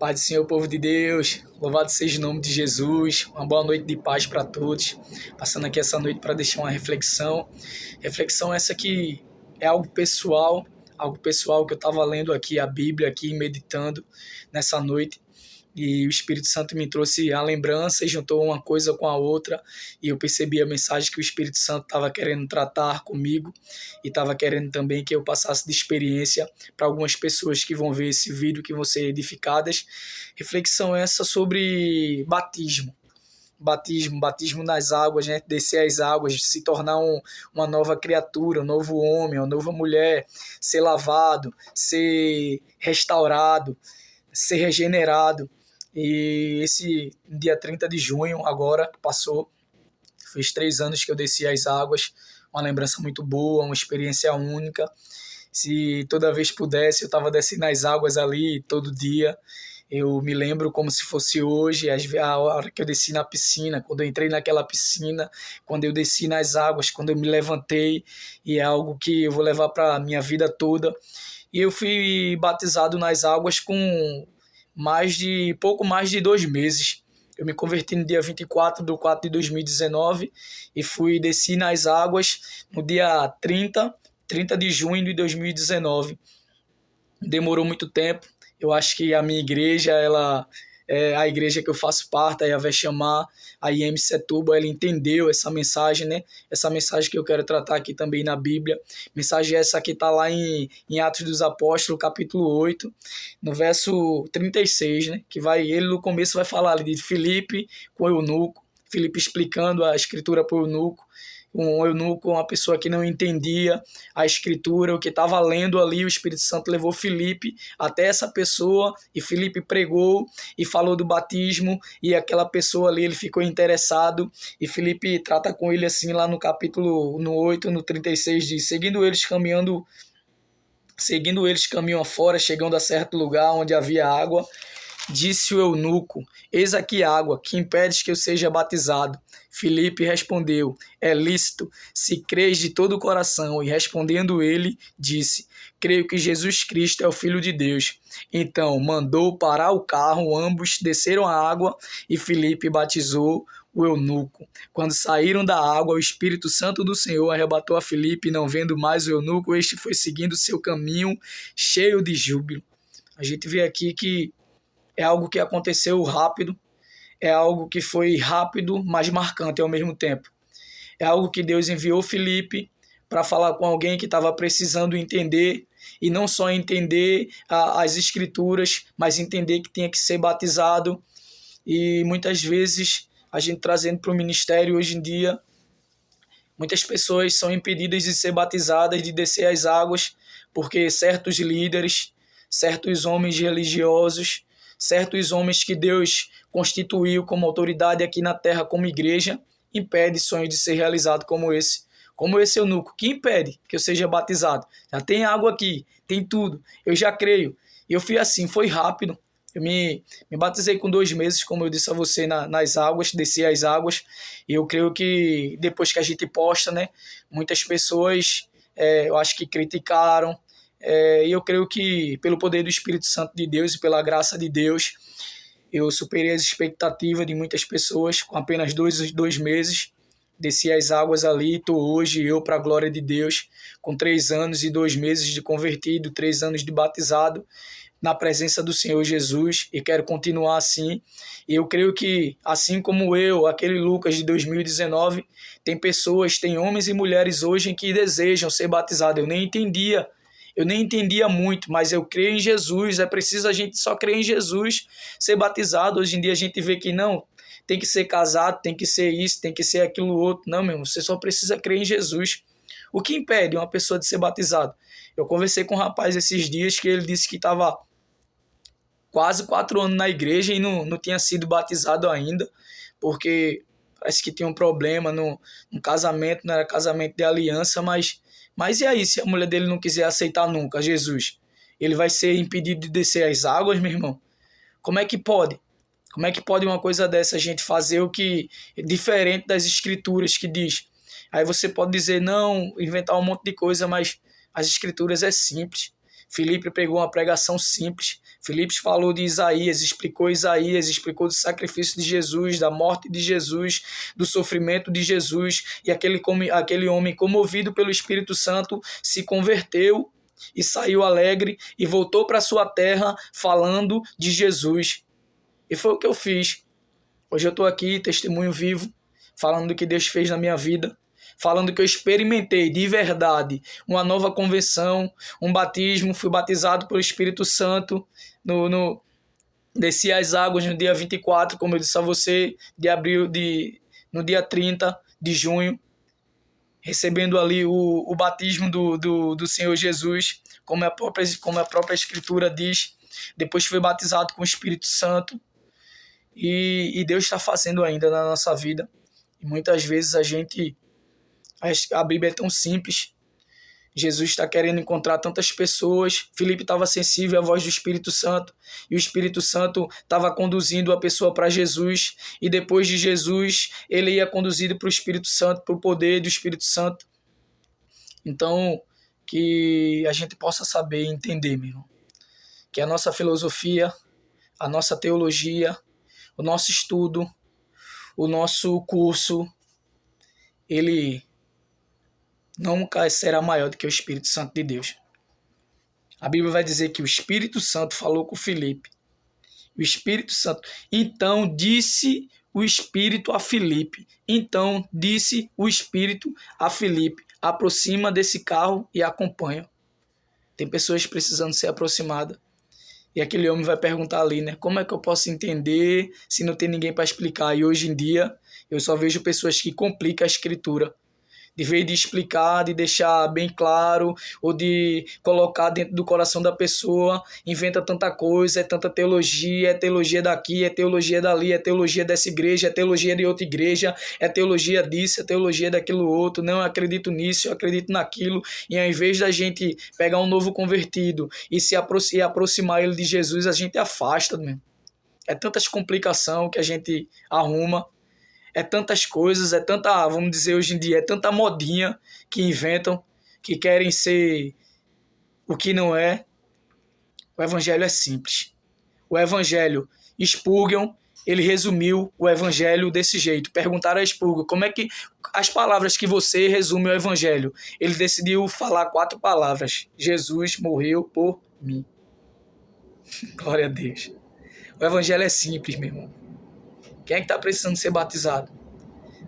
Pai do Senhor, povo de Deus, louvado seja o nome de Jesus, uma boa noite de paz para todos. Passando aqui essa noite para deixar uma reflexão. Reflexão essa que é algo pessoal que eu estava lendo aqui a Bíblia, aqui meditando nessa noite. E o Espírito Santo me trouxe a lembrança e juntou uma coisa com a outra, e eu percebi a mensagem que o Espírito Santo estava querendo tratar comigo e estava querendo também que eu passasse de experiência para algumas pessoas que vão ver esse vídeo, que vão ser edificadas. Reflexão essa sobre batismo nas águas, né? Descer as águas, se tornar uma nova criatura, um novo homem, uma nova mulher, ser lavado, ser restaurado, ser regenerado. E esse dia 30 de junho, agora, passou, fez 3 anos que eu desci as águas, uma lembrança muito boa, uma experiência única. Se toda vez pudesse, eu estava descendo as águas ali todo dia. Eu me lembro como se fosse hoje, a hora que eu desci na piscina, quando eu entrei naquela piscina, quando eu desci nas águas, quando eu me levantei, e é algo que eu vou levar para a minha vida toda. E eu fui batizado nas águas com pouco mais de 2 meses. Eu me converti no dia 24 de 4 de 2019 e desci nas águas no dia 30 de junho de 2019. Demorou muito tempo. Eu acho que a minha igreja, a igreja que eu faço parte, a Yahvé Shammah, a IM Setúbal, ela entendeu essa mensagem, né? Essa mensagem que eu quero tratar aqui também na Bíblia. Mensagem essa que está lá em Atos dos Apóstolos, capítulo 8, no verso 36, né? Ele no começo vai falar ali de Filipe com o eunuco, Filipe explicando a escritura para o eunuco. Um eunuco, uma pessoa que não entendia a escritura, o que estava lendo ali, o Espírito Santo levou Filipe até essa pessoa, e Filipe pregou e falou do batismo, e aquela pessoa ali, ele ficou interessado, e Filipe trata com ele assim lá no capítulo 8, no 36, diz: seguindo eles caminham afora, chegando a certo lugar onde havia água, disse o eunuco: eis aqui água, que impedes que eu seja batizado? Filipe respondeu: é lícito, se crês de todo o coração. E respondendo ele, disse: creio que Jesus Cristo é o Filho de Deus. Então mandou parar o carro, ambos desceram a água e Filipe batizou o eunuco. Quando saíram da água, o Espírito Santo do Senhor arrebatou a Filipe, e não vendo mais o eunuco, este foi seguindo seu caminho cheio de júbilo. A gente vê aqui que é algo que aconteceu rápido, é algo que foi rápido, mas marcante ao mesmo tempo. É algo que Deus enviou Filipe para falar com alguém que estava precisando entender, e não só entender as escrituras, mas entender que tinha que ser batizado. E muitas vezes, a gente trazendo para o ministério hoje em dia, muitas pessoas são impedidas de ser batizadas, de descer as águas, porque certos líderes, certos homens religiosos, certos homens que Deus constituiu como autoridade aqui na terra, como igreja, impede sonhos de ser realizado como esse eunuco, que impede que eu seja batizado. Já tem água aqui, tem tudo, eu já creio. E eu fui assim, foi rápido. Eu me batizei com 2 meses, como eu disse a você, nas águas, desci as águas. E eu creio que depois que a gente posta, né, muitas pessoas, eu acho que criticaram. E eu creio que pelo poder do Espírito Santo de Deus e pela graça de Deus, eu superei as expectativas de muitas pessoas com apenas 2 meses. Desci as águas ali, estou hoje, para a glória de Deus, com 3 anos e 2 meses de convertido, 3 anos de batizado, na presença do Senhor Jesus, e quero continuar assim. E eu creio que, assim como eu, aquele Lucas de 2019, tem pessoas, tem homens e mulheres hoje que desejam ser batizados. Eu nem entendia muito, mas eu creio em Jesus. É preciso a gente só crer em Jesus, ser batizado. Hoje em dia a gente vê que não, tem que ser casado, tem que ser isso, tem que ser aquilo outro. Não, meu irmão, você só precisa crer em Jesus. O que impede uma pessoa de ser batizado? Eu conversei com um rapaz esses dias que ele disse que estava quase 4 anos na igreja e não tinha sido batizado ainda, porque parece que tinha um problema no casamento, não era casamento de aliança, mas e aí, se a mulher dele não quiser aceitar nunca Jesus? Ele vai ser impedido de descer as águas, meu irmão? Como é que pode? Como é que pode uma coisa dessa a gente fazer o que é diferente das escrituras que diz? Aí você pode dizer, não, inventar um monte de coisa, mas as escrituras é simples. Filipe pregou uma pregação simples. Filipe falou de Isaías, explicou do sacrifício de Jesus, da morte de Jesus, do sofrimento de Jesus, e aquele homem, comovido pelo Espírito Santo, se converteu e saiu alegre e voltou para sua terra falando de Jesus. E foi o que eu fiz. Hoje eu estou aqui, testemunho vivo, falando do que Deus fez na minha vida, falando que eu experimentei de verdade uma nova conversão, um batismo, fui batizado pelo Espírito Santo, desci as águas no dia 24, como eu disse a você, no dia 30 de junho, recebendo ali o batismo do Senhor Jesus, como a própria Escritura diz. Depois fui batizado com o Espírito Santo, e Deus está fazendo ainda na nossa vida. E muitas vezes a Bíblia é tão simples. Jesus está querendo encontrar tantas pessoas. Filipe estava sensível à voz do Espírito Santo, e o Espírito Santo estava conduzindo a pessoa para Jesus, e depois de Jesus ele ia conduzido para o Espírito Santo, para o poder do Espírito Santo. Então, que a gente possa saber e entender, meu irmão, que a nossa filosofia, a nossa teologia, o nosso estudo, o nosso curso, ele nunca será maior do que o Espírito Santo de Deus. A Bíblia vai dizer que o Espírito Santo falou com Filipe. O Espírito Santo. Então disse o Espírito a Filipe. Aproxima desse carro e acompanha. Tem pessoas precisando ser aproximadas. E aquele homem vai perguntar ali, né? Como é que eu posso entender se não tem ninguém para explicar? E hoje em dia eu só vejo pessoas que complicam a Escritura. De vez de explicar, de deixar bem claro, ou de colocar dentro do coração da pessoa, inventa tanta coisa, é tanta teologia, é teologia daqui, é teologia dali, é teologia dessa igreja, é teologia de outra igreja, é teologia disso, é teologia daquilo outro, não, eu acredito nisso, eu acredito naquilo, e ao invés da gente pegar um novo convertido e aproximar ele de Jesus, a gente afasta mesmo. É tantas complicações que a gente arruma, é tantas coisas, vamos dizer hoje em dia, é tanta modinha que inventam, que querem ser o que não é. O Evangelho é simples. O Evangelho, Spurgeon, ele resumiu o Evangelho desse jeito. Perguntaram a Spurgeon, como é que as palavras que você resume o Evangelho? Ele decidiu falar 4 palavras. Jesus morreu por mim. Glória a Deus. O Evangelho é simples, meu irmão. Quem é que está precisando ser batizado?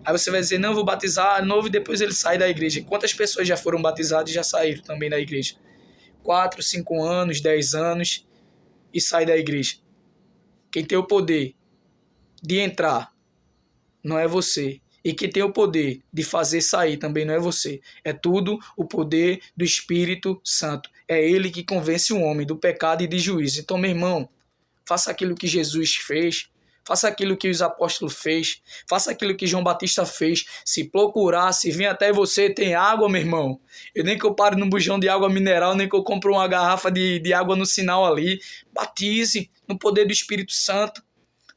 Aí você vai dizer, não, eu vou batizar de novo e depois ele sai da igreja. Quantas pessoas já foram batizadas e já saíram também da igreja? 4, 5 anos, 10 anos e sai da igreja. Quem tem o poder de entrar não é você. E quem tem o poder de fazer sair também não é você. É tudo o poder do Espírito Santo. É ele que convence o homem do pecado e de juízo. Então, meu irmão, faça aquilo que Jesus fez. Faça aquilo que os apóstolos fez. Faça aquilo que João Batista fez. Se procurar, se vir até você, tem água, meu irmão. Nem que eu pare num bujão de água mineral, nem que eu compre uma garrafa de água no sinal ali. Batize no poder do Espírito Santo.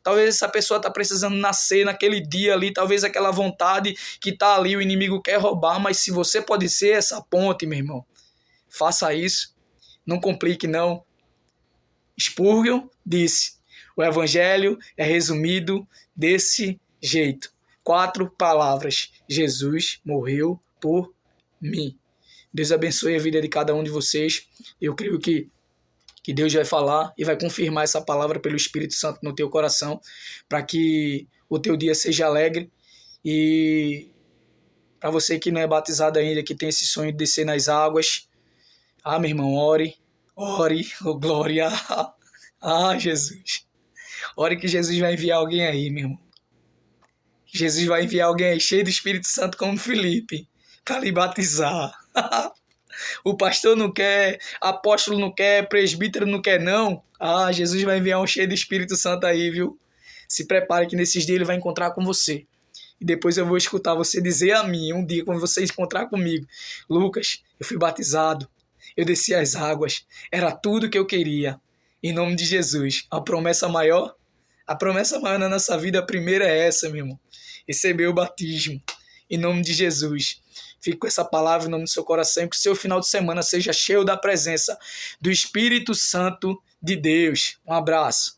Talvez essa pessoa está precisando nascer naquele dia ali. Talvez aquela vontade que está ali, o inimigo quer roubar. Mas se você pode ser essa ponte, meu irmão, faça isso. Não complique, não. Spurgeon disse: o Evangelho é resumido desse jeito. 4 palavras. Jesus morreu por mim. Deus abençoe a vida de cada um de vocês. Eu creio que Deus vai falar e vai confirmar essa palavra pelo Espírito Santo no teu coração, para que o teu dia seja alegre. E para você que não é batizado ainda, que tem esse sonho de descer nas águas, meu irmão, ore, oh glória, Jesus. Ore que Jesus vai enviar alguém aí, meu irmão. Jesus vai enviar alguém aí cheio do Espírito Santo como Filipe, para lhe batizar. O pastor não quer, apóstolo não quer, presbítero não quer, não. Jesus vai enviar um cheio do Espírito Santo aí, viu? Se prepare que nesses dias ele vai encontrar com você. E depois eu vou escutar você dizer a mim, um dia, quando você encontrar comigo: Lucas, eu fui batizado, eu desci as águas, era tudo que eu queria. Em nome de Jesus. A promessa maior na nossa vida, a primeira é essa, meu irmão. Receber o batismo. Em nome de Jesus. Fique com essa palavra em nome do seu coração e que o seu final de semana seja cheio da presença do Espírito Santo de Deus. Um abraço.